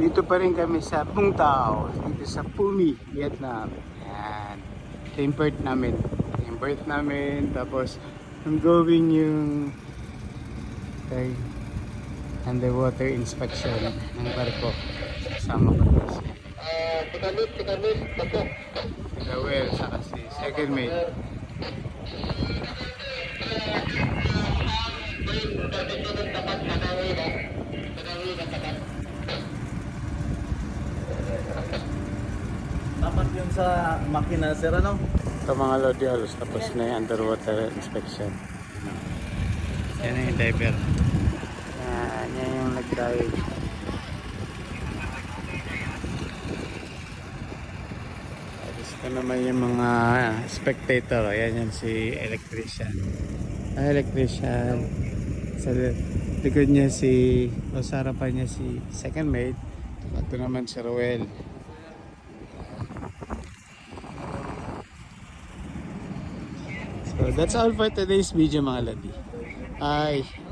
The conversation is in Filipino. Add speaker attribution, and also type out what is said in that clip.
Speaker 1: Dito pa rin kami sa Vung Tau, dito sa Pumi, Vietnam. Yan. Ito yung birth namin. Yung birth namin, tapos ongoing yung underwater inspection ng barko. Kasama ko to si Gawel, saka si second mate.
Speaker 2: Dapat yun sa makina, sir, ano?
Speaker 1: Ito mga lodi, halos tapos na yung underwater inspection. Yan na yung diver. Yan yung nag-dive. Ito naman yung mga spectator. Ayan yan si electrician. Electrician. Sa likod niya si, o sa harapan niya si second mate. Ito naman si Roel. So that's all for today's video mga lodi. Bye!